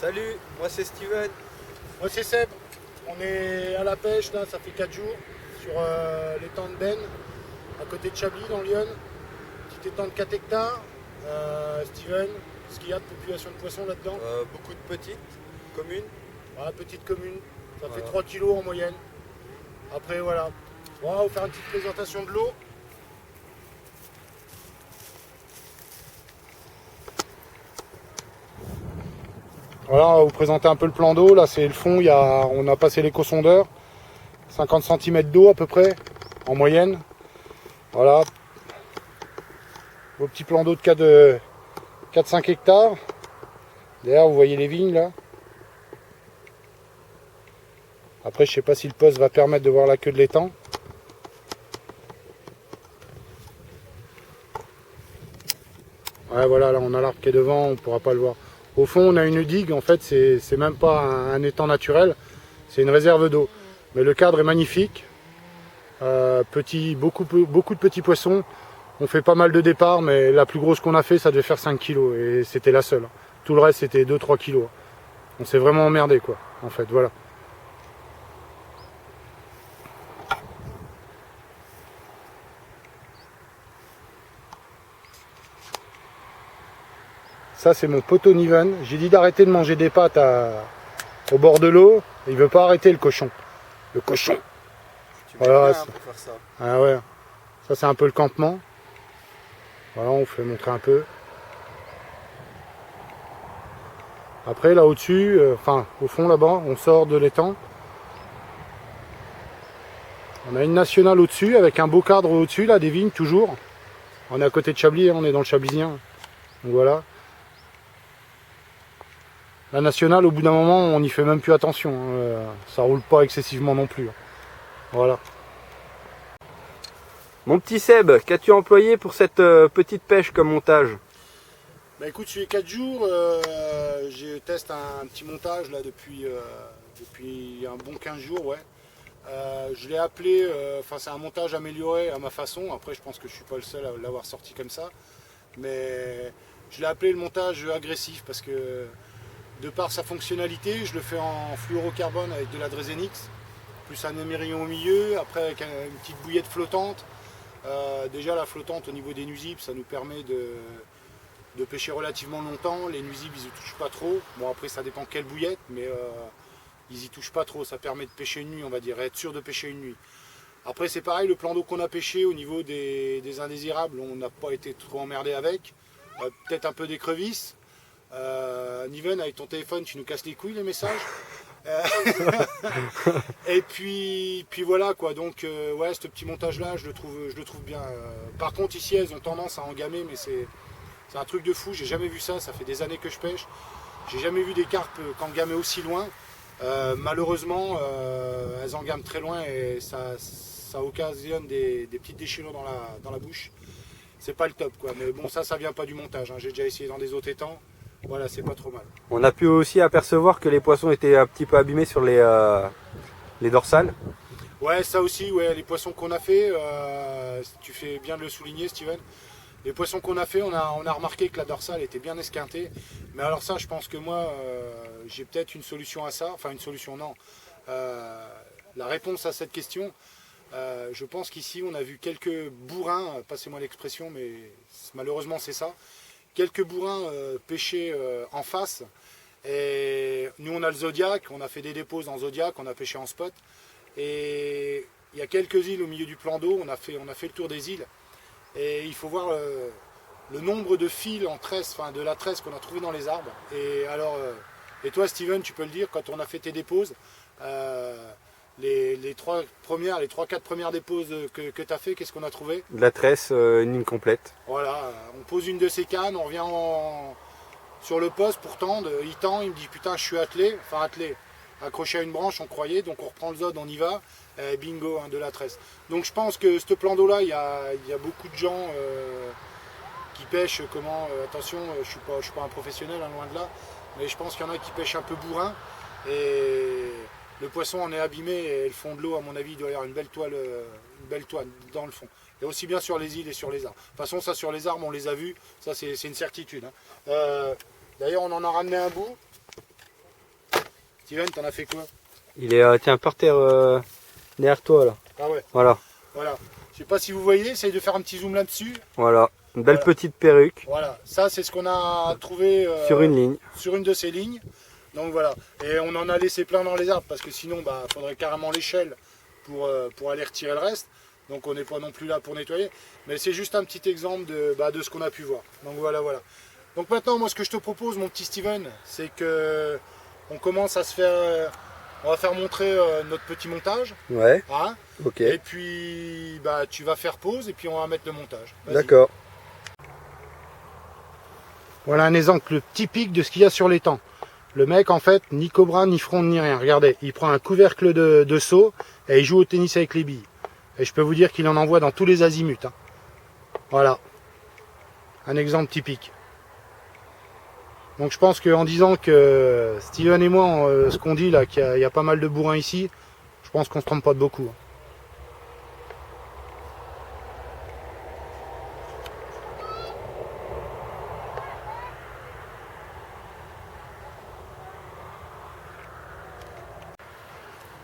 Salut, moi c'est Steven. Moi c'est Seb, on est à la pêche là, ça fait 4 jours sur l'étang de Ben, à côté de Chablis dans Lyon. Petit étang de 4 hectares. Steven, ce qu'il y a de population de poissons là-dedans? Beaucoup de petites communes. Voilà, petite commune, ça fait Voilà. 3 kilos en moyenne. Après voilà, bon, on va vous faire une petite présentation de l'eau. Voilà, on va vous présenter un peu le plan d'eau. Là c'est le fond, on a passé l'éco-sondeur. 50 cm d'eau à peu près, en moyenne. Voilà. Vos petits plans d'eau de 4-5 hectares. Derrière, vous voyez les vignes là. Après, je sais pas si le poste va permettre de voir la queue de l'étang. Ouais, voilà, là on a l'arbre qui est devant, on ne pourra pas le voir. Au fond, on a une digue, en fait, c'est même pas un étang naturel, c'est une réserve d'eau. Mais le cadre est magnifique. Beaucoup de petits poissons. On fait pas mal de départs, mais la plus grosse qu'on a fait, ça devait faire 5 kg. Et c'était la seule. Tout le reste, c'était 2-3 kg. On s'est vraiment emmerdé, quoi, en fait, voilà. Ça, c'est mon poteau Niven. J'ai dit d'arrêter de manger des pâtes au bord de l'eau. Il veut pas arrêter, le cochon. Le cochon. Tu Voilà, bien pour faire ça. Ah ouais. Ça, c'est un peu le campement. Voilà, on fait montrer un peu. Après, là au-dessus, enfin, au fond là-bas, on sort de l'étang. On a une nationale au-dessus, avec un beau cadre au-dessus, là, des vignes, toujours. On est à côté de Chablis, hein, on est dans le Chablisien. Donc voilà. La nationale, au bout d'un moment, on n'y fait même plus attention. Hein. Ça roule pas excessivement non plus. Hein. Voilà. Mon petit Seb, qu'as-tu employé pour cette petite pêche comme montage? Bah écoute, sur les 4 jours, je teste un petit montage là depuis un bon 15 jours, ouais. Je l'ai appelé, enfin c'est un montage amélioré à ma façon. Après, je pense que je suis pas le seul à l'avoir sorti comme ça. Mais je l'ai appelé le montage agressif parce que de par sa fonctionnalité, je le fais en fluorocarbone avec de la Dresenix, plus un émerillon au milieu, après avec une petite bouillette flottante. Déjà la flottante au niveau des nuisibles, ça nous permet de pêcher relativement longtemps. Les nuisibles, ils y touchent pas trop. Bon, après, ça dépend quelle bouillette, mais ils y touchent pas trop. Ça permet de pêcher une nuit, on va dire, être sûr de pêcher une nuit. Après, c'est pareil, le plan d'eau qu'on a pêché au niveau des indésirables, on n'a pas été trop emmerdé avec. Peut-être un peu d'écrevisses. Niven, avec ton téléphone, tu nous casses les couilles les messages. Et puis voilà quoi. Donc ouais, ce petit montage là, je le trouve bien. Par contre, ici, elles ont tendance à engamer, mais c'est un truc de fou. J'ai jamais vu ça. Ça fait des années que je pêche. J'ai jamais vu des carpes qu'engamer aussi loin. Malheureusement, elles engament très loin et ça occasionne des petites déchirures dans la bouche. C'est pas le top quoi. Mais bon, ça vient pas du montage. Hein. J'ai déjà essayé dans des autres étangs. Voilà, c'est pas trop mal. On a pu aussi apercevoir que les poissons étaient un petit peu abîmés sur les dorsales. Ouais, ça aussi, ouais, les poissons qu'on a fait, tu fais bien de le souligner, Steven. Les poissons qu'on a fait, on a remarqué que la dorsale était bien esquintée. Mais alors ça, je pense que moi, j'ai peut-être une solution à ça. Enfin, une solution, non. La réponse à cette question, je pense qu'ici, on a vu quelques bourrins, passez-moi l'expression, mais malheureusement, c'est ça. Quelques bourrins pêchés en face. Et nous, on a le Zodiac, on a fait des dépôts dans Zodiac, on a pêché en spot. Et il y a quelques îles au milieu du plan d'eau, on a fait le tour des îles. Et il faut voir le nombre de fils en tresse, enfin de la tresse qu'on a trouvé dans les arbres. Et alors, et toi Steven, tu peux le dire, quand on a fait tes déposes, les 3-4 premières déposes que tu as fait, qu'est-ce qu'on a trouvé? De la tresse, une ligne complète. Voilà, on pose une de ces cannes, on revient sur le poste pour tendre, il tend, il me dit putain je suis attelé, accroché à une branche on croyait, donc on reprend le zod, on y va, et bingo, hein, de la tresse. Donc je pense que ce plan d'eau là, il y a beaucoup de gens qui pêchent, attention, je suis pas un professionnel, hein, loin de là, mais je pense qu'il y en a qui pêchent un peu bourrin, et le poisson en est abîmé, et le fond de l'eau à mon avis il doit y avoir une belle toile dans le fond. Et aussi bien sur les îles et sur les arbres. De toute façon, ça sur les arbres, on les a vus, ça c'est une certitude. Hein. D'ailleurs, on en a ramené un bout. Steven, t'en as fait quoi? Il est, tiens, par terre, derrière toi, là. Ah ouais, Voilà, voilà. Je sais pas si vous voyez, essaye de faire un petit zoom là-dessus. voilà. Une belle Voilà. petite perruque Voilà, ça c'est ce qu'on a trouvé sur une ligne. sur une de ces lignes. Donc voilà, et on en a laissé plein dans les arbres parce que sinon bah faudrait carrément l'échelle pour aller retirer le reste. Donc on n'est pas non plus là pour nettoyer. Mais c'est juste un petit exemple de ce qu'on a pu voir. Donc voilà, voilà. Donc maintenant, moi ce que je te propose, mon petit Steven, c'est que on commence à se faire. On va faire montrer notre petit montage. Ouais, Hein, ok. et puis bah tu vas faire pause et puis on va mettre le montage. Vas-y. D'accord. Voilà un exemple typique de ce qu'il y a sur l'étang. Le mec, en fait, ni cobra, ni fronde, ni rien. Regardez, il prend un couvercle de seau et il joue au tennis avec les billes. Et je peux vous dire qu'il en envoie dans tous les azimuts. Hein. Voilà. Un exemple typique. Donc je pense qu'en disant que Steven et moi, ce qu'on dit là, qu'il y a pas mal de bourrins ici, je pense qu'on se trompe pas de beaucoup. Hein.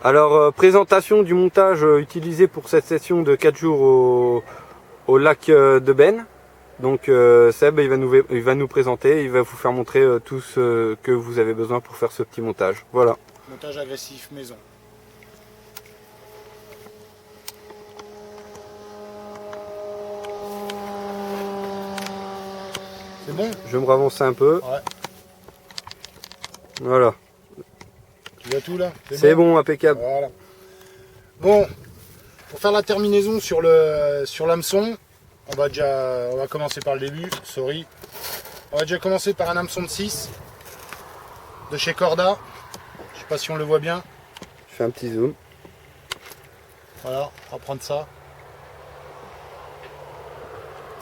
Alors, présentation du montage utilisé pour cette session de 4 jours au lac de Ben. Donc Seb, il va nous présenter, il va vous faire montrer tout ce que vous avez besoin pour faire ce petit montage. Voilà. Montage agressif maison. C'est bon? Je vais me ravancer un peu. Ouais. Voilà. Tu vois tout là? C'est bon, impeccable. Voilà. Bon, pour faire la terminaison sur l'hameçon, on va commencer par le début, sorry. On va déjà commencer par un hameçon de 6 de chez Corda. Je sais pas si on le voit bien. Je fais un petit zoom. Voilà, on va prendre ça.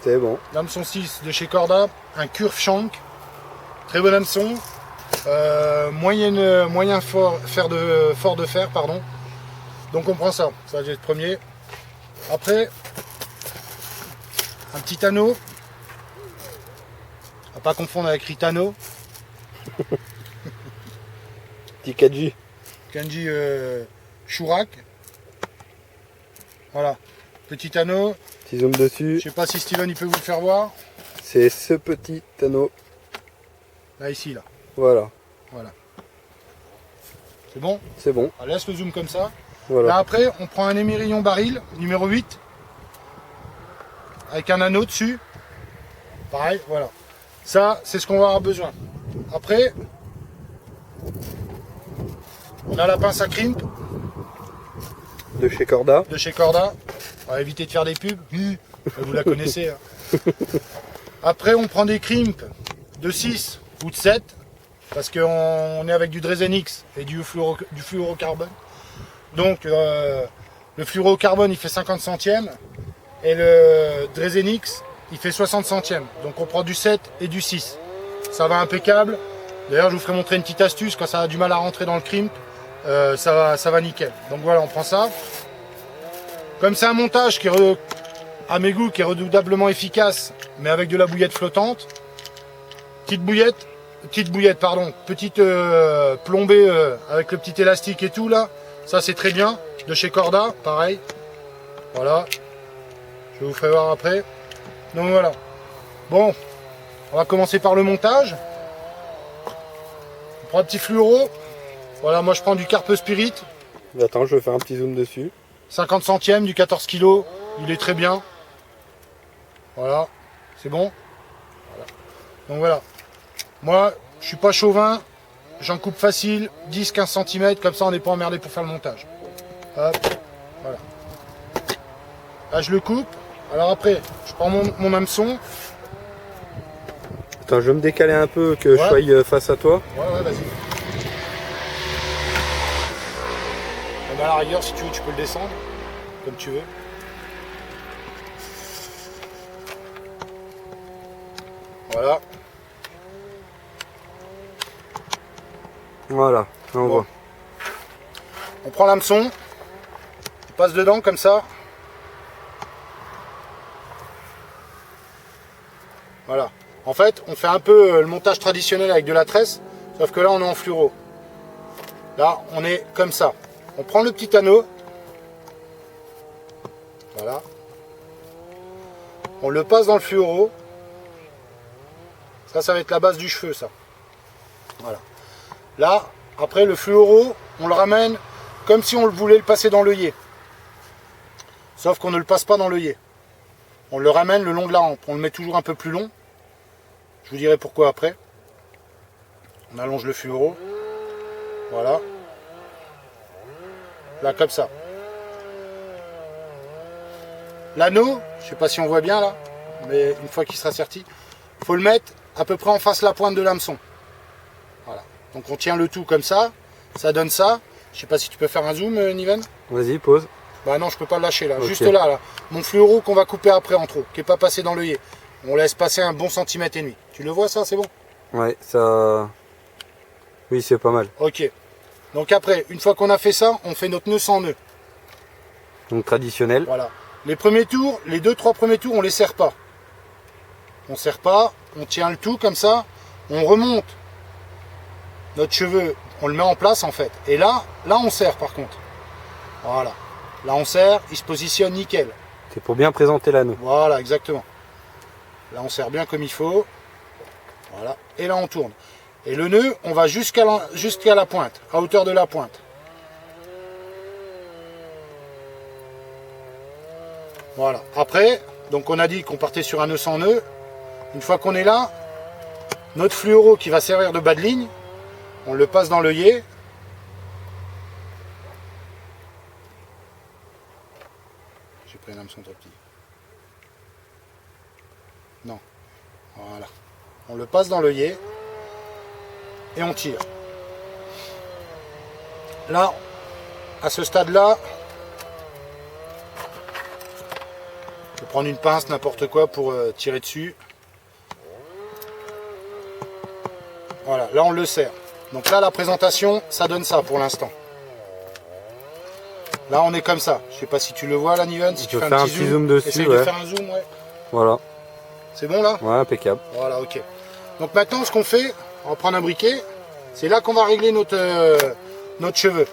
C'est bon. L'hameçon 6 de chez Corda, un curve shank. Très bon hameçon. Moyen fort de fer, pardon. Donc on prend ça, ça va être le premier. Après, un petit anneau. À pas confondre avec Ritano. Petit 4J. Kanji Shurak. Voilà. Petit anneau. Petit zoom Je dessus. sais pas si Steven il peut vous le faire voir. C'est ce petit anneau. Là ici là. Voilà. Voilà. C'est bon? C'est bon. Alors, laisse le zoom comme ça. Là Voilà. après on prend un émerillon baril numéro 8. Avec un anneau dessus. Pareil, voilà. Ça, c'est ce qu'on va avoir besoin. Après, on a la pince à crimp De chez Corda. de chez Corda. On va éviter de faire des pubs. Vous la connaissez. Hein. Après, on prend des crimps de 6 ou de 7. Parce qu'on est avec du Dresenix et du fluorocarbone. Donc, le fluorocarbone, il fait 50 centièmes. Et le Dresenix, il fait 60 centièmes. Donc on prend du 7 et du 6. Ça va impeccable. D'ailleurs, je vous ferai montrer une petite astuce. Quand ça a du mal à rentrer dans le crimp, ça va nickel. Donc voilà, on prend ça. Comme c'est un montage qui est, à mes goûts, qui est redoutablement efficace, mais avec de la bouillette flottante. Petite bouillette, pardon. Petite plombée avec le petit élastique et tout là. Ça c'est très bien. De chez Corda, pareil. Voilà. Je vous ferai voir après. Donc voilà. Bon, on va commencer par le montage. On prend un petit fluoro. Voilà, moi je prends du Carpe Spirit. Attends, je vais faire un petit zoom dessus. 50 centièmes, du 14 kg. Il est très bien. Voilà, c'est bon. Voilà. Donc voilà. Moi, je suis pas chauvin. J'en coupe facile, 10-15 cm. Comme ça, on n'est pas emmerdé pour faire le montage. Hop, voilà. Là, je le coupe. Alors après, je prends mon hameçon. Attends, je vais me décaler un peu que je sois face à toi. Ouais, vas-y. À la rigueur, si tu veux, tu peux le descendre. Comme tu veux. Voilà. Voilà, on voit. On prend l'hameçon. On passe dedans comme ça. Voilà. En fait, on fait un peu le montage traditionnel avec de la tresse, sauf que là, on est en fluoro. Là, on est comme ça. On prend le petit anneau. Voilà. On le passe dans le fluoro. Ça va être la base du cheveu, ça. Voilà. Là, après le fluoro, on le ramène comme si on voulait le passer dans l'œillet. Sauf qu'on ne le passe pas dans l'œillet. On le ramène le long de la hampe. On le met toujours un peu plus long. Je vous dirai pourquoi après. On allonge le fluoro. Voilà. Là, comme ça. L'anneau, je ne sais pas si on voit bien là, mais une fois qu'il sera serti, il faut le mettre à peu près en face de la pointe de l'hameçon. Voilà. Donc on tient le tout comme ça. Ça donne ça. Je ne sais pas si tu peux faire un zoom, Niven. Vas-y, pause. Bah non, je peux pas le lâcher là. Okay. Juste là, là. Mon fluoro qu'on va couper après en trop, qui n'est pas passé dans l'œillet. On laisse passer un bon centimètre et demi. Tu le vois ça, c'est bon? Ouais, ça... Oui, c'est pas mal. Ok. Donc après, une fois qu'on a fait ça, on fait notre nœud sans nœud. Donc traditionnel. Voilà. Les premiers tours, les 2-3 premiers tours, on les serre pas. On serre pas, on tient le tout comme ça, on remonte notre cheveu, on le met en place en fait. Et là on serre par contre. Voilà. Là on serre, il se positionne nickel. C'est pour bien présenter l'anneau. Voilà, exactement. Là on serre bien comme il faut. Voilà. Et là on tourne. Et le nœud, on va jusqu'à la pointe, à hauteur de la pointe. Voilà. Après, donc on a dit qu'on partait sur un nœud sans nœud. Une fois qu'on est là, notre fluoro qui va servir de bas de ligne, on le passe dans l'œillet. J'ai pris un hameçon trop petit. Non. Voilà. On le passe dans l'œillet et on tire. Là, à ce stade-là, je vais prendre une pince, n'importe quoi, pour tirer dessus. Voilà, là on le serre. Donc là, la présentation, ça donne ça pour l'instant. Là, on est comme ça. Je sais pas si tu le vois là, Niven. Si tu fais un petit zoom dessus, essaye ouais. de faire un zoom, ouais. Voilà. C'est bon là? Ouais, impeccable. Voilà, ok. Donc maintenant, ce qu'on fait, on va prendre un briquet. C'est là qu'on va régler notre cheveu.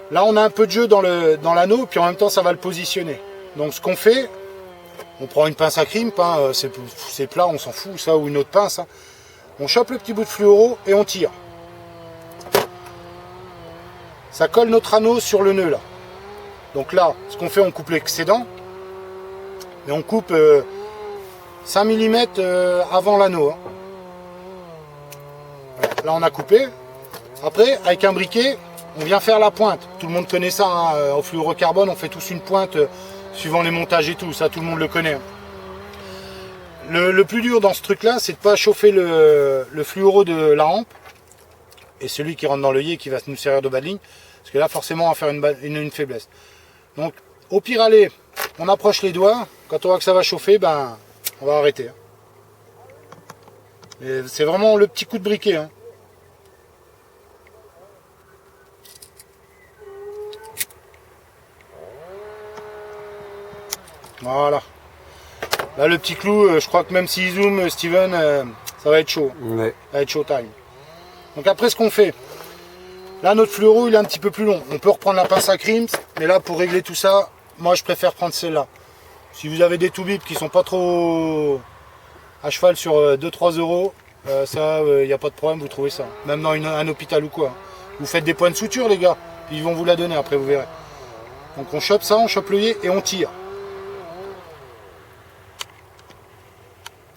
Là, on a un peu de jeu dans l'anneau, puis en même temps, ça va le positionner. Donc, ce qu'on fait, on prend une pince à crimpe, hein, c'est plat, on s'en fout, ça, ou une autre pince. Hein. On chope le petit bout de fluoro et on tire. Ça colle notre anneau sur le nœud, là. Donc là, ce qu'on fait, on coupe l'excédent. Mais on coupe 5 mm avant l'anneau. Hein. Voilà. Là, on a coupé. Après, avec un briquet, on vient faire la pointe. Tout le monde connaît ça. Hein. Au fluorocarbone, on fait tous une pointe suivant les montages et tout. Ça, tout le monde le connaît. Hein. Le plus dur dans ce truc-là, c'est de ne pas chauffer le fluoro de la hampe. Et celui qui rentre dans l'œillet qui va nous servir de bas de ligne. Parce que là, forcément, on va faire une faiblesse. Donc, au pire, allez, on approche les doigts. Quand on voit que ça va chauffer, ben, on va arrêter. Hein. C'est vraiment le petit coup de briquet. Hein. Voilà. Là, le petit clou, je crois que même s'il zoome, Steven, ça va être chaud. Ouais. Ça va être show time. Donc après, ce qu'on fait, là, notre fluoro, il est un petit peu plus long. On peut reprendre la pince à crimps, mais là, pour régler tout ça, moi, je préfère prendre celle-là. Si vous avez des toubibs qui sont pas trop à cheval sur 2-3 euros, ça, il n'y a pas de problème, vous trouvez ça. Même dans un hôpital ou quoi. Vous faites des points de suture, les gars. Ils vont vous la donner après, vous verrez. Donc on chope ça, on chope l'œillet et on tire.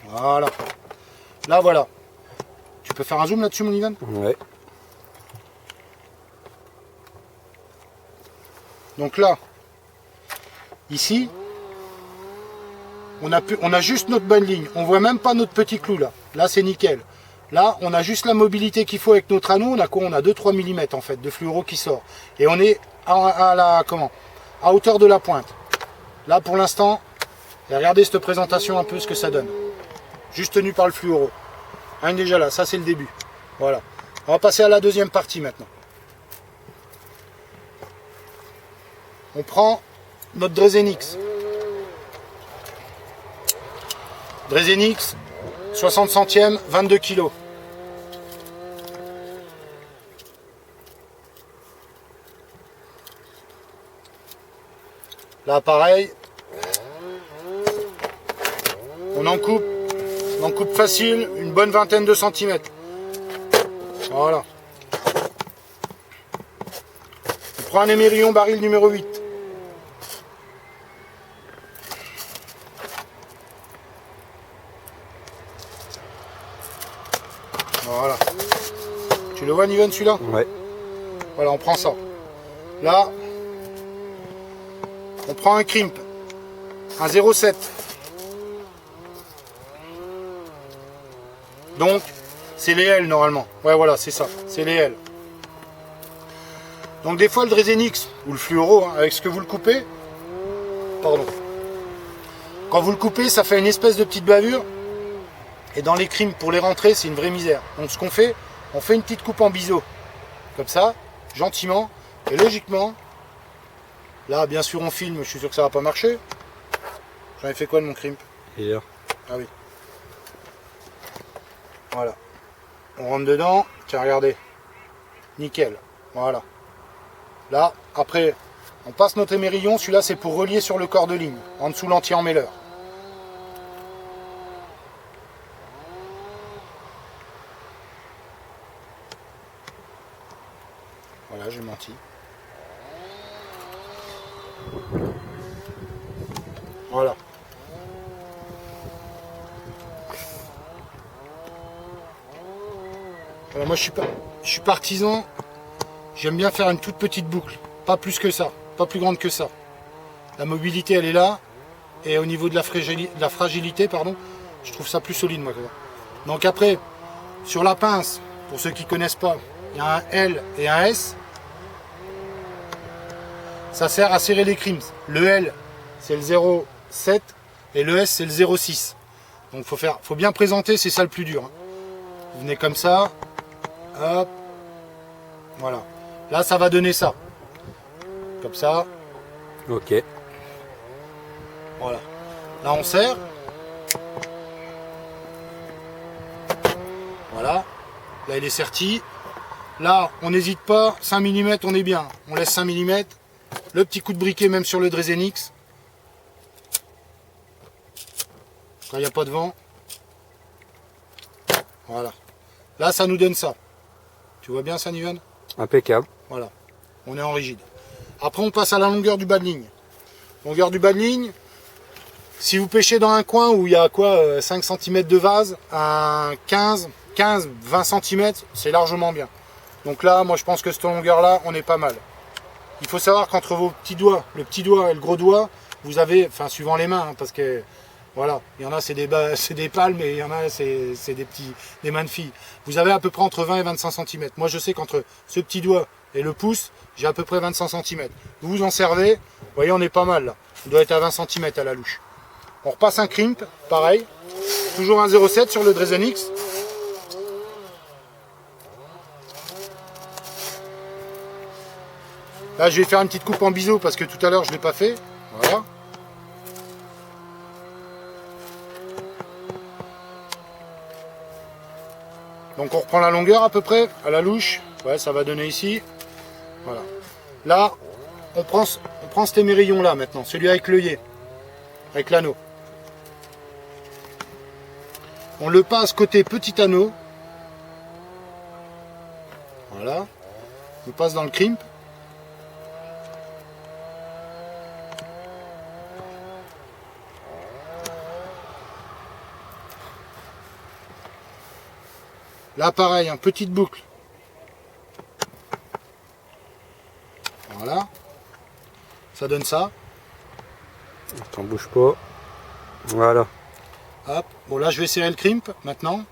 Voilà. Là, voilà. Tu peux faire un zoom là-dessus, mon Ivan? Ouais. Donc là, ici, on a juste notre bonne ligne. On voit même pas notre petit clou là. Là, c'est nickel. Là, on a juste la mobilité qu'il faut avec notre anneau. On a quoi? On a 2-3 mm en fait de fluoro qui sort. Et on est à hauteur de la pointe. Là, pour l'instant, regardez cette présentation un peu ce que ça donne. Juste tenu par le fluoro. Hein, déjà là, ça c'est le début. Voilà. On va passer à la deuxième partie maintenant. On prend notre Dresenix. Dresenix, 60 centièmes, 22 kg. Là pareil. On en coupe facile une bonne vingtaine de centimètres. Voilà. On prend un émerillon baril numéro 8. Voilà. Tu le vois, Niven, celui-là? Ouais. Voilà, on prend ça. Là, on prend un crimp. Un 0,7. Donc, c'est les L normalement. Ouais, voilà, c'est ça. C'est les L. Donc, des fois, le Dresenix ou le fluoro, hein, avec ce que vous le coupez, pardon. Quand vous le coupez, ça fait une espèce de petite bavure. Et dans les crimps, pour les rentrer, c'est une vraie misère. Donc, ce qu'on fait, on fait une petite coupe en biseau. Comme ça, gentiment. Et logiquement, là, bien sûr, on filme. Je suis sûr que ça va pas marcher. J'en ai fait quoi de mon crimp? Et là. Ah oui. Voilà. On rentre dedans. Tiens, regardez. Nickel. Voilà. Là, après, on passe notre émerillon. Celui-là, c'est pour relier sur le corps de ligne. En dessous l'anti-emmêleur. Voilà, j'ai menti. Voilà. Alors moi je suis partisan, j'aime bien faire une toute petite boucle, pas plus que ça, pas plus grande que ça. La mobilité elle est là, et au niveau de la fragilité, pardon, je trouve ça plus solide moi. Donc après, sur la pince, pour ceux qui ne connaissent pas, il y a un L et un S. Ça sert à serrer les crimps. Le L c'est le 0,7 et le S c'est le 0,6. Donc faut bien présenter, c'est ça le plus dur. Vous venez comme ça. Hop, voilà. Là, ça va donner ça. Comme ça. Ok. Voilà. Là, on serre. Voilà. Là, il est serti. Là, on n'hésite pas. 5 mm, on est bien. On laisse 5 mm. Le petit coup de briquet, même sur le Dresenix. Quand il n'y a pas de vent. Voilà. Là, ça nous donne ça. Tu vois bien ça, Niven? Impeccable. Voilà, on est en rigide. Après, on passe à la longueur du bas de ligne. Longueur du bas de ligne, si vous pêchez dans un coin où il y a quoi, 5 cm de vase, un 15-20 cm, c'est largement bien. Donc là, moi je pense que cette longueur-là, on est pas mal. Il faut savoir qu'entre vos petits doigts, le petit doigt et le gros doigt, vous avez, enfin suivant les mains, hein, parce que voilà, il y en a c'est des palmes et il y en a c'est des mains de filles. Vous avez à peu près entre 20 et 25 cm. Moi je sais qu'entre ce petit doigt et le pouce, j'ai à peu près 25 cm. Vous vous en servez, vous voyez on est pas mal là. On doit être à 20 cm à la louche. On repasse un crimp, pareil. Toujours un 0,7 sur le Dresenix. Là je vais faire une petite coupe en biseau parce que tout à l'heure je ne l'ai pas fait. Voilà. Donc on reprend la longueur à peu près, à la louche. Ouais, ça va donner ici. Voilà. Là, on prend cet émerillon là maintenant, celui avec l'œillet, avec l'anneau. On le passe côté petit anneau. Voilà. On le passe dans le crimp. Là pareil, hein, petite boucle. Voilà. Ça donne ça. T'en bouge pas. Voilà. Hop. Bon là je vais serrer le crimp maintenant.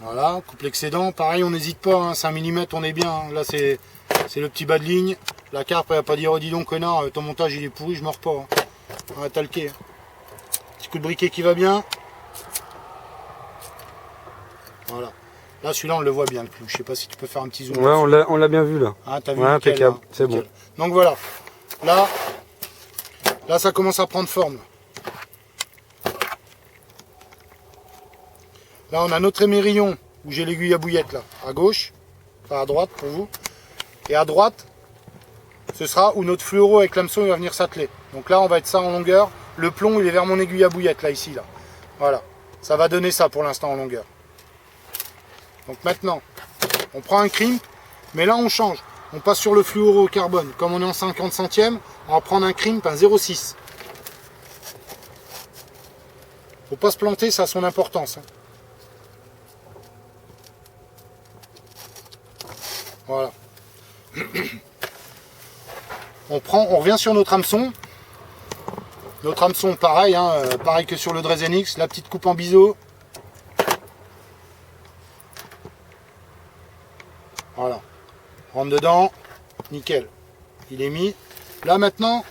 Voilà, coupe l'excédent. Pareil, on n'hésite pas, hein, 5 mm on est bien. Là c'est le petit bas de ligne. La carpe elle va pas dire oh dis donc connard, ton montage il est pourri, je mords pas. Hein. On va talquer. Petit coup de briquet qui va bien. Voilà. Là celui-là on le voit bien le clou. Je sais pas si tu peux faire un petit zoom. Ouais, on l'a bien vu là. Ah, t'as vu, ouais, nickel, impeccable, hein. c'est Nickel. bon. Donc voilà. Là, Là, ça commence à prendre forme. Là, on a notre émerillon où j'ai l'aiguille à bouillette là, à gauche, enfin à droite pour vous. Et à droite, ce sera où notre fluoro avec l'hameçon va venir s'atteler. Donc là, on va être ça en longueur. Le plomb, il est vers mon aiguille à bouillette là, ici là. Voilà, ça va donner ça pour l'instant en longueur. Donc maintenant, on prend un crimp, mais là on change. On passe sur le fluoro au carbone. Comme on est en 50 centièmes, on va prendre un crimp, un 0,6. Faut pas se planter, ça a son importance. Voilà. On revient sur notre hameçon. Notre hameçon, pareil, pareil que sur le Dresenix, la petite coupe en biseau. Voilà. Rentre dedans, nickel. Il est mis. Là maintenant,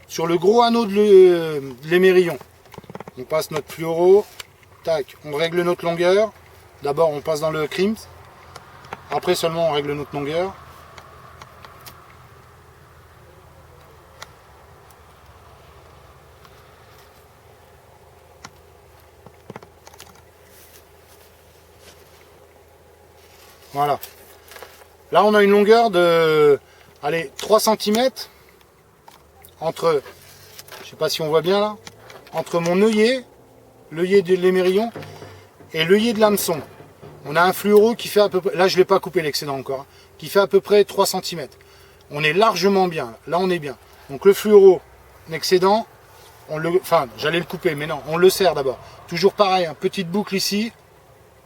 sur le gros anneau de l'émerillon, on passe notre fluoro. Tac, on règle notre longueur. D'abord, on passe dans le crimp. Après seulement, on règle notre longueur. Voilà. Là, on a une longueur de, allez, 3 cm entre, je sais pas si on voit bien là, entre mon œillet, l'œillet de l'émerillon et l'œillet de l'hameçon. On a un fluoro qui fait à peu près, là je ne l'ai pas coupé l'excédent encore, qui fait à peu près 3 cm. On est largement bien, là on est bien. Donc le fluoro, l'excédent, enfin j'allais le couper, mais non, on le serre d'abord. Toujours pareil, petite boucle ici,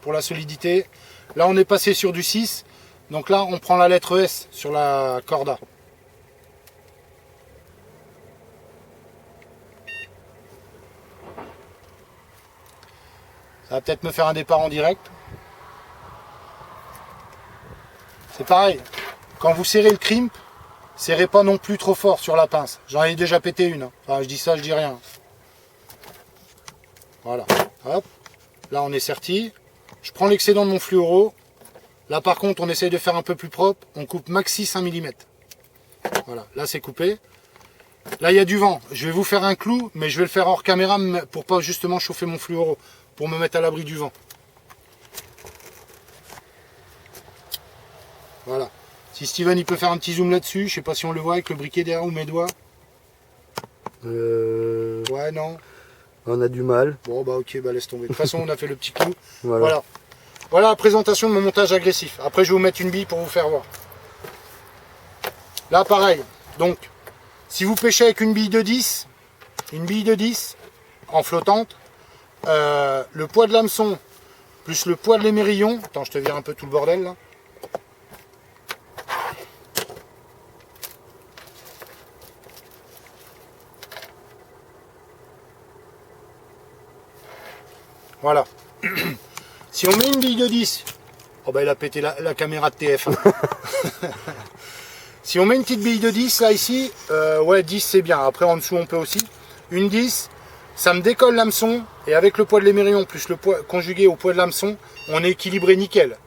pour la solidité. Là on est passé sur du 6, donc là on prend la lettre S sur la corda. Ça va peut-être me faire un départ en direct. C'est pareil, quand vous serrez le crimp, serrez pas non plus trop fort sur la pince. J'en ai déjà pété une. Enfin, je dis ça, je dis rien. Voilà. Hop. Là, on est serti. Je prends l'excédent de mon fluoro. Là, par contre, on essaye de faire un peu plus propre. On coupe maxi 5 mm. Voilà. Là, c'est coupé. Là, il y a du vent. Je vais vous faire un clou, mais je vais le faire hors caméra pour pas justement chauffer mon fluoro. Pour me mettre à l'abri du vent. Voilà. Si Steven il peut faire un petit zoom là-dessus, je sais pas si on le voit avec le briquet derrière ou mes doigts. Ouais, non. On a du mal. Bon, bah ok, bah laisse tomber. De toute façon, on a fait le petit clou. Voilà. Voilà la présentation de mon montage agressif. Après, je vais vous mettre une bille pour vous faire voir. Là, pareil. Donc, si vous pêchez avec une bille de 10 en flottante, le poids de l'hameçon plus le poids de l'émerillon. Attends, je te vire un peu tout le bordel là. Voilà. Si on met une bille de 10, oh bah il a pété la caméra de TF. Si on met une petite bille de 10 là ici, ouais 10 c'est bien. Après en dessous on peut aussi. Une 10, ça me décolle l'hameçon et avec le poids de l'émerillon plus le poids conjugué au poids de l'hameçon, on est équilibré nickel.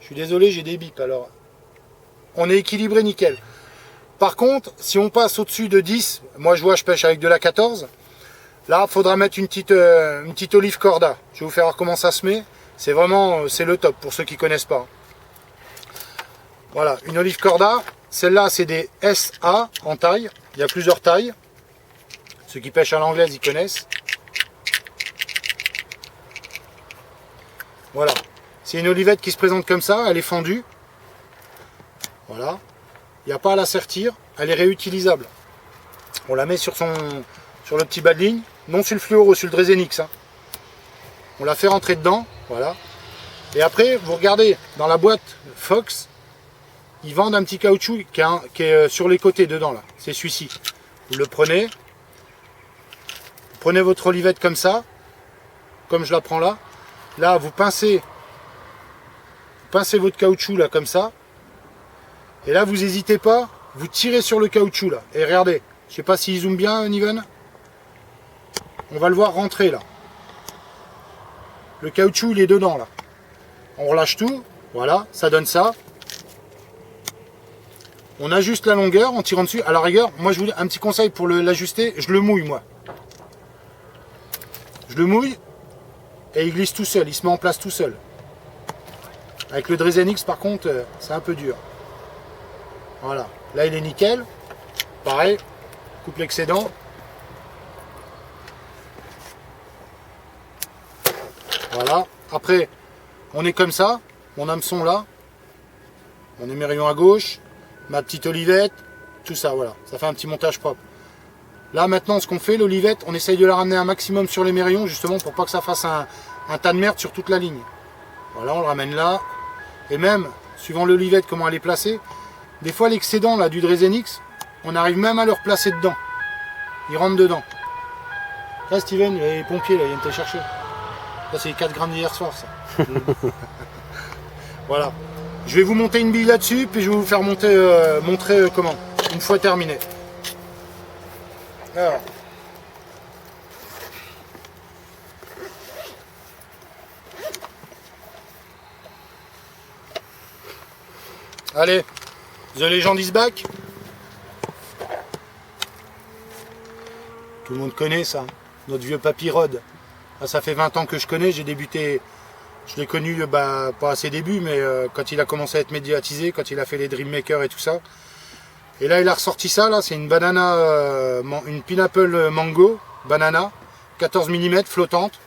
Je suis désolé, j'ai des bips alors. On est équilibré nickel. Par contre, si on passe au-dessus de 10, moi je vois je pêche avec de la 14. Là, il faudra mettre une petite olive corda. Je vais vous faire voir comment ça se met. C'est vraiment, c'est le top pour ceux qui ne connaissent pas. Voilà, une olive corda. Celle-là, c'est des SA en taille. Il y a plusieurs tailles. Ceux qui pêchent à l'anglaise, ils connaissent. Voilà. C'est une olivette qui se présente comme ça. Elle est fendue. Voilà. Il n'y a pas à la sertir. Elle est réutilisable. On la met sur le petit bas de ligne. Non sur le fluoro, sur le Dresenix. On la fait rentrer dedans. Voilà. Et après, vous regardez dans la boîte Fox. Ils vendent un petit caoutchouc qui est sur les côtés dedans là. C'est celui-ci. Vous le prenez. Vous prenez votre olivette comme ça. Comme je la prends là. Là, vous pincez votre caoutchouc là comme ça. Et là, vous n'hésitez pas. Vous tirez sur le caoutchouc là. Et regardez. Je sais pas s'il zoome bien, Niven. On va le voir rentrer là. Le caoutchouc, il est dedans là. On relâche tout. Voilà, ça donne ça. On ajuste la longueur en tirant dessus. À la rigueur, moi je vous dis un petit conseil pour l'ajuster, je le mouille moi. Je le mouille et il glisse tout seul, il se met en place tout seul. Avec le Drazen X par contre, c'est un peu dur. Voilà, là il est nickel. Pareil, coupe l'excédent. Voilà, après on est comme ça, mon hameçon là, mon émerillon à gauche, ma petite olivette, tout ça, voilà, ça fait un petit montage propre. Là maintenant ce qu'on fait, l'olivette, on essaye de la ramener un maximum sur l'émerillon justement pour pas que ça fasse un tas de merde sur toute la ligne. Voilà, on le ramène là, et même, suivant l'olivette comment elle est placée, des fois l'excédent là du Drazen X, on arrive même à le replacer dedans. Il rentre dedans. Là Steven, les pompiers là, ils viennent te chercher. Là c'est les 4 grammes d'hier soir ça. Voilà. Je vais vous monter une bille là-dessus, puis je vais vous faire montrer comment, une fois terminé. Alors. Allez, The Legend is back. Tout le monde connaît ça, notre vieux papy Rod. Ah, ça fait 20 ans que je connais, j'ai débuté, je l'ai connu pas à ses débuts, mais quand il a commencé à être médiatisé, quand il a fait les Dreammakers et tout ça. Et là il a ressorti ça, là c'est une banana, une pineapple mango, banana, 14 mm flottante,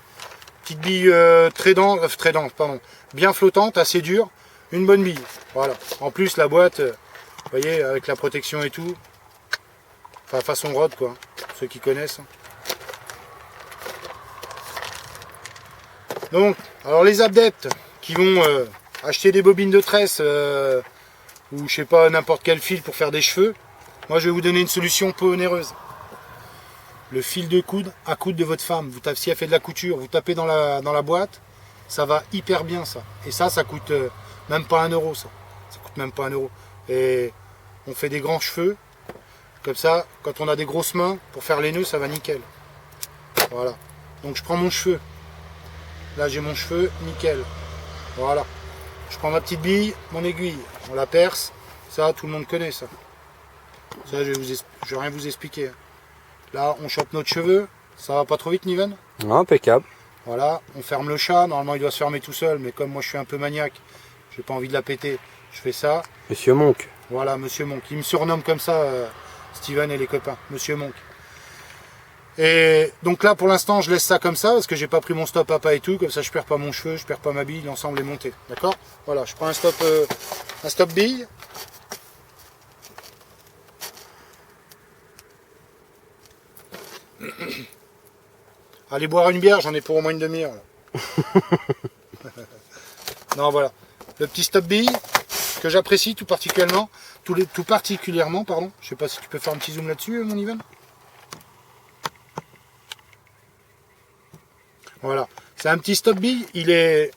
petite bille très dense, pardon, bien flottante, assez dure, une bonne bille. Voilà. En plus la boîte, vous voyez, avec la protection et tout, enfin façon Rod quoi, ceux qui connaissent. Donc, alors les adeptes qui vont acheter des bobines de tresse ou je sais pas n'importe quel fil pour faire des cheveux, moi je vais vous donner une solution peu onéreuse. Le fil de coude à coude de votre femme, vous tapez, si elle fait de la couture, vous tapez dans la boîte, ça va hyper bien ça. Et ça coûte même pas 1 euro ça. Ça coûte même pas 1 euro. Et on fait des grands cheveux, comme ça, quand on a des grosses mains, pour faire les nœuds, ça va nickel. Voilà. Donc je prends mon cheveu. Là j'ai mon cheveu, nickel. Voilà. Je prends ma petite bille, mon aiguille, on la perce. Ça, tout le monde connaît ça. Ça, je vais rien vous expliquer. Là, on chope notre cheveu. Ça va pas trop vite, Niven? Impeccable. Voilà, on ferme le chat. Normalement, il doit se fermer tout seul, mais comme moi je suis un peu maniaque, j'ai pas envie de la péter. Je fais ça. Monsieur Monk. Voilà, Monsieur Monk. Il me surnomme comme ça, Steven et les copains. Monsieur Monk. Et donc là pour l'instant je laisse ça comme ça parce que j'ai pas pris mon stop à pas et tout, comme ça je perds pas mon cheveu, je perds pas ma bille, l'ensemble est monté. D'accord? Voilà, je prends un stop bille. Allez boire une bière, j'en ai pour au moins une demi-heure. Non voilà. Le petit stop bille que j'apprécie tout particulièrement, pardon. Je sais pas si tu peux faire un petit zoom là-dessus, mon Ivan. Voilà, c'est un petit stop bille,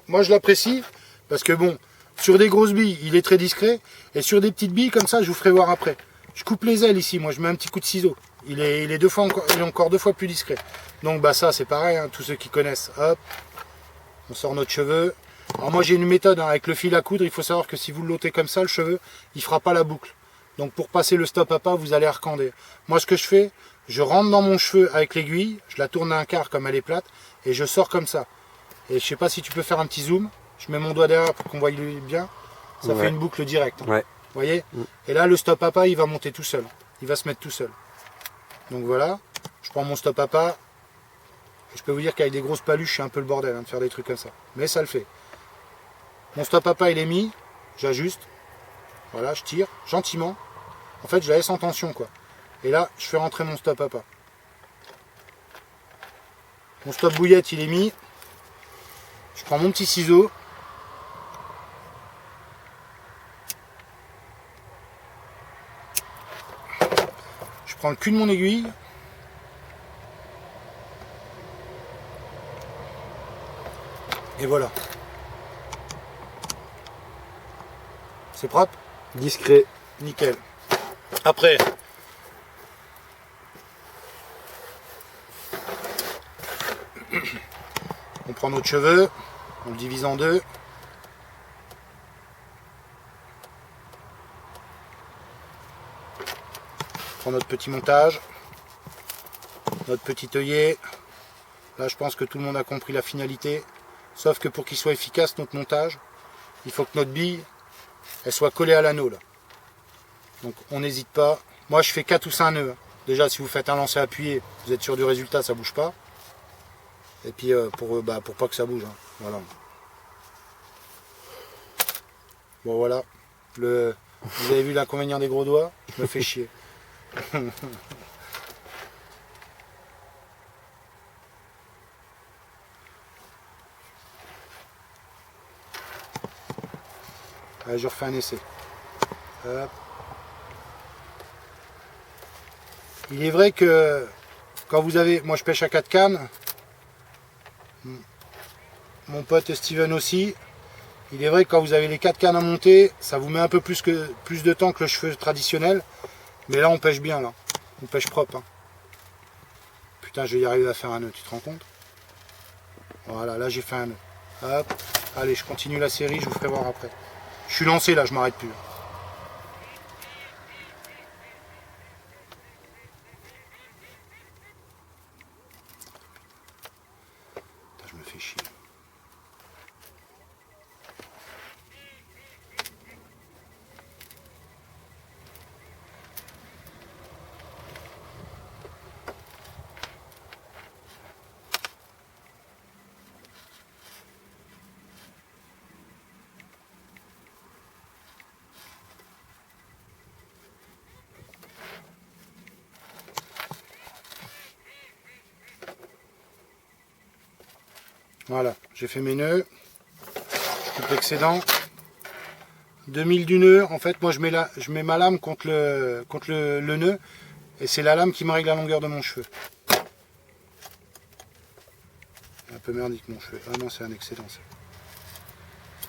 moi je l'apprécie, parce que bon, sur des grosses billes, il est très discret, et sur des petites billes comme ça, je vous ferai voir après. Je coupe les ailes ici, moi je mets un petit coup de ciseau, il est encore 2 fois plus discret. Donc bah ça c'est pareil, hein, tous ceux qui connaissent, hop, on sort notre cheveu. Alors moi j'ai une méthode, hein, avec le fil à coudre, il faut savoir que si vous le lottez comme ça, le cheveu, il fera pas la boucle. Donc pour passer le stop à pas, vous allez arcander. Moi ce que je fais, je rentre dans mon cheveu avec l'aiguille, je la tourne à un quart comme elle est plate, et je sors comme ça. Et je sais pas si tu peux faire un petit zoom, je mets mon doigt derrière pour qu'on voie bien, ça fait une boucle directe. Ouais. Vous voyez? Et là le stop à pas il va monter tout seul, il va se mettre tout seul. Donc voilà, je prends mon stop à pas, et je peux vous dire qu'avec des grosses paluches c'est un peu le bordel hein, de faire des trucs comme ça, mais ça le fait. Mon stop à pas il est mis, j'ajuste, voilà, je tire gentiment, en fait je la laisse en tension quoi. Et là je fais rentrer mon stop à pas. Mon stop bouillette il est mis. Je prends mon petit ciseau. Je prends le cul de mon aiguille. Et voilà. C'est propre? Discret. Nickel. Après, on prend notre cheveu, on le divise en deux. sur notre petit montage. Notre petit œillet. Là je pense que tout le monde a compris la finalité. Sauf que pour qu'il soit efficace notre montage, il faut que notre bille elle soit collée à l'anneau là. Donc on n'hésite pas. Moi je fais 4 ou 5 nœuds. Déjà si vous faites un lancer appuyé, vous êtes sûr du résultat, ça bouge pas. Et puis pour pas que ça bouge. Hein. Voilà. Bon voilà. Vous avez vu l'inconvénient des gros doigts? Je me fais chier. Allez, je refais un essai. Hop. Il est vrai que quand vous avez... Moi je pêche à 4 cannes. Mon pote Steven aussi. Il est vrai que quand vous avez les 4 cannes à monter, ça vous met un peu plus de temps que le cheveu traditionnel. Mais là on pêche bien là. On pêche propre. Hein. Putain, je vais y arriver à faire un nœud, tu te rends compte? Voilà, là j'ai fait un nœud. Hop. Allez, je continue la série, je vous ferai voir après. Je suis lancé là, je m'arrête plus. Putain, je me fais chier. Voilà, j'ai fait mes nœuds. Je coupe l'excédent. 2000 du nœud. En fait, moi je mets ma lame contre le nœud. Et c'est la lame qui me règle la longueur de mon cheveu. Un peu merdique mon cheveu. Ah non, c'est un excédent ça.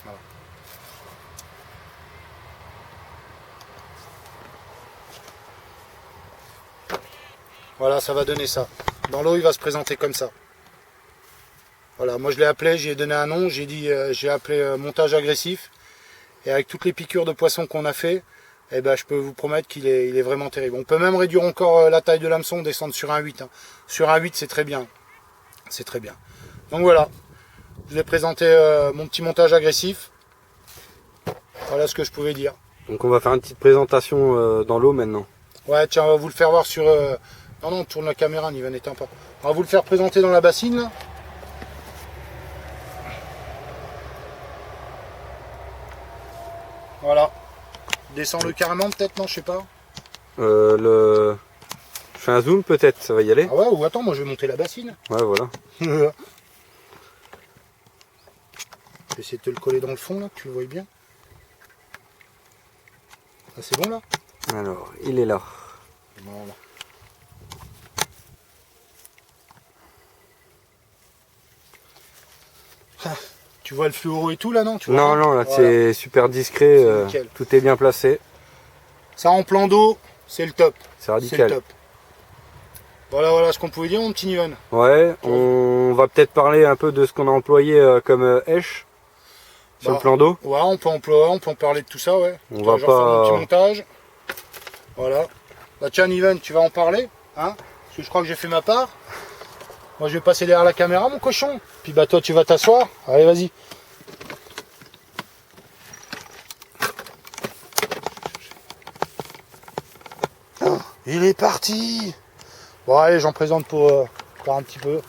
Voilà. Voilà, ça va donner ça. Dans l'eau, il va se présenter comme ça. Voilà, moi je l'ai appelé, j'ai donné un nom, j'ai appelé montage agressif. Et avec toutes les piqûres de poisson qu'on a fait, eh ben, je peux vous promettre qu'il est vraiment terrible. On peut même réduire encore la taille de l'hameçon, descendre sur un 8. Hein. Sur un 8, c'est très bien. C'est très bien. Donc voilà, je vais présenter mon petit montage agressif. Voilà ce que je pouvais dire. Donc on va faire une petite présentation dans l'eau maintenant. Ouais, tiens, on va vous le faire voir sur... Non, non, tourne la caméra, n'y va n'éteins pas. On va vous le faire présenter dans la bassine, là. Voilà. Descends-le carrément, peut-être, non, je sais pas. Je fais un zoom peut-être, ça va y aller. Ah ouais, ou attends, moi je vais monter la bassine. Ouais, voilà. Je vais essayer de te le coller dans le fond, là, que tu le vois bien. Ah, c'est bon, là? Alors, il est là. Voilà. Ah, tu vois le fluoro et tout, là, non? Tu vois Non, pas non, là voilà. c'est super discret, nickel. tout est bien placé. Ça en plan d'eau, c'est le top. C'est C'est le radical. top. Voilà, voilà ce qu'on pouvait dire, mon petit Niven. Ouais, on va peut-être parler un peu de ce qu'on a employé comme hèche sur Bah, le plan d'eau. Ouais, on peut en parler de tout ça, ouais. On Tu va vois, genre faire pas- un petit montage. Voilà. Bah tiens, Niven, tu vas en parler, hein? Parce que je crois que j'ai fait ma part. Moi, je vais passer derrière la caméra, mon cochon. Puis bah toi, tu vas t'asseoir. Allez, vas-y. Il est parti. Bon, allez, j'en présente pour faire un petit peu.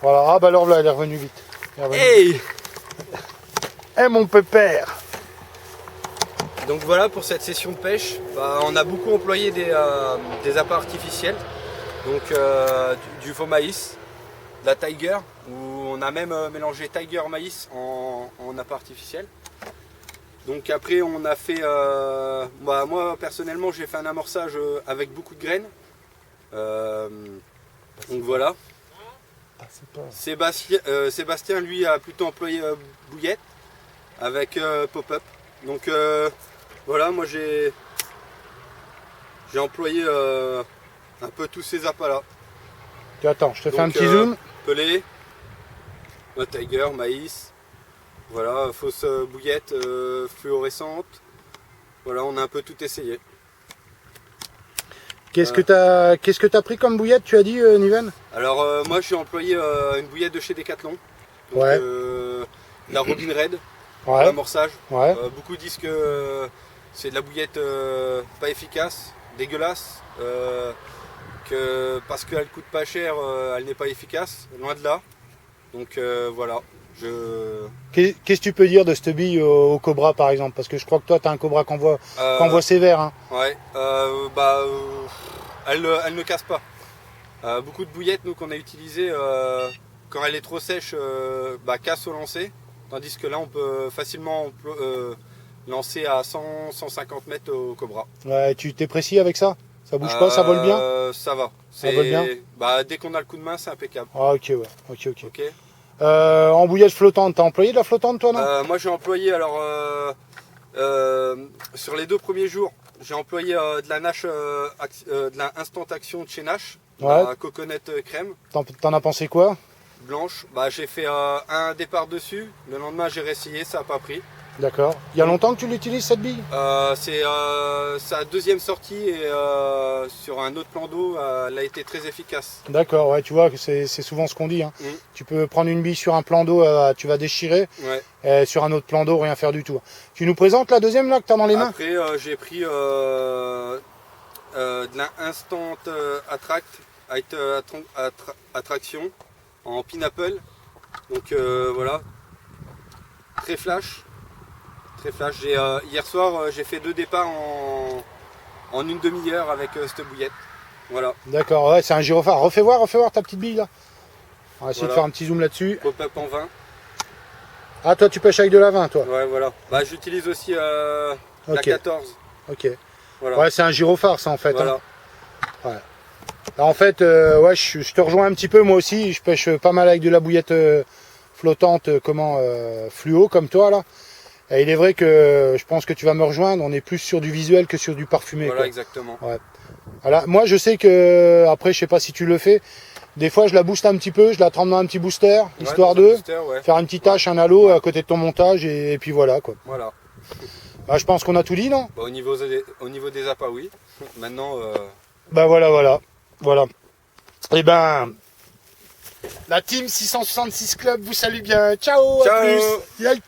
Voilà. Ah bah alors là, elle est revenue vite. Elle est revenue. Hey! Eh mon pépère. Donc voilà pour cette session de pêche, on a beaucoup employé des appâts artificiels, donc du faux maïs, de la Tiger, où on a même mélangé Tiger maïs en appât artificiel. Donc après on a fait, moi personnellement j'ai fait un amorçage avec beaucoup de graines, donc voilà. Sébastien lui a plutôt employé bouillette avec pop-up. Donc voilà, moi j'ai employé un peu tous ces appâts là. Attends, je te fais un Donc, petit zoom. Pelé, Tiger, maïs, voilà, fausse bouillette fluorescente. Voilà, on a un peu tout essayé. Qu'est-ce que t'as pris comme bouillette, tu as dit, Niven? Alors moi je suis employé une bouillette de chez Decathlon. Donc, Ouais. La Robin Red pour Ouais. l'amorçage. Ouais. Beaucoup disent que c'est de la bouillette pas efficace, dégueulasse, parce qu'elle coûte pas cher, elle n'est pas efficace, loin de là. Donc voilà. Qu'est-ce que tu peux dire de cette bille au Cobra par exemple? Parce que je crois que toi tu as un Cobra qu'envoie sévère. Hein. Ouais, elle ne casse pas. Beaucoup de bouillettes nous qu'on a utilisées, quand elle est trop sèche, casse au lancer. Tandis que là on peut facilement lancer à 100-150 mètres au Cobra. Ouais, tu t'es précis avec ça? Ça bouge pas, ça vole bien? Ça va. Ça vole bien? Dès qu'on a le coup de main, c'est impeccable. Ah ok, ouais. Ok. Ok. En bouillette flottante, t'as employé de la flottante toi, non? Moi j'ai employé sur les 2 premiers jours, j'ai employé de la Nash, de la Instant Action de chez Nash, Ouais. la coconut crème T'en as pensé quoi? blanche. J'ai fait un départ dessus, le lendemain j'ai réessayé, ça n'a pas pris. D'accord. Il y a longtemps que tu l'utilises cette bille? C'est sa 2e sortie et sur un autre plan d'eau, elle a été très efficace. D'accord, ouais, tu vois, c'est souvent ce qu'on dit. Hein. Tu peux prendre une bille sur un plan d'eau, tu vas déchirer, Ouais. et sur un autre plan d'eau, rien faire du tout. Tu nous présentes la deuxième là que tu as dans les mains? Après j'ai pris de la Instant Attraction en pineapple. Donc voilà, très flash. Hier soir j'ai fait 2 départs en une demi-heure avec cette bouillette. Voilà. D'accord, ouais, c'est un gyrophare. Refais voir ta petite bille là. On va essayer de Voilà. faire un petit zoom là-dessus. Pop-up en 20. Ah, toi tu pêches avec de la 20 toi? Ouais, voilà. J'utilise aussi la Ok. 14. Ok. Voilà. Ouais, c'est un gyrophare ça en fait. Voilà. Hein. Ouais. Là, en fait, ouais, je te rejoins un petit peu moi aussi. Je pêche pas mal avec de la bouillette flottante, fluo comme toi là. Et il est vrai que je pense que tu vas me rejoindre. On est plus sur du visuel que sur du parfumé. Voilà, Quoi. exactement. Ouais. Voilà. Moi, je sais que après, je sais pas si tu le fais. Des fois, je la booste un petit peu, je la trempe dans un petit booster, histoire dans un de booster, ouais. faire une petite tâche, un halo à côté de ton montage, et puis voilà quoi. Voilà. Je pense qu'on a tout dit, non? Au niveau des appâts, oui. Maintenant. Voilà. Et ben, la team 666 Club vous salue bien. Ciao. Ciao. À plus. Yay.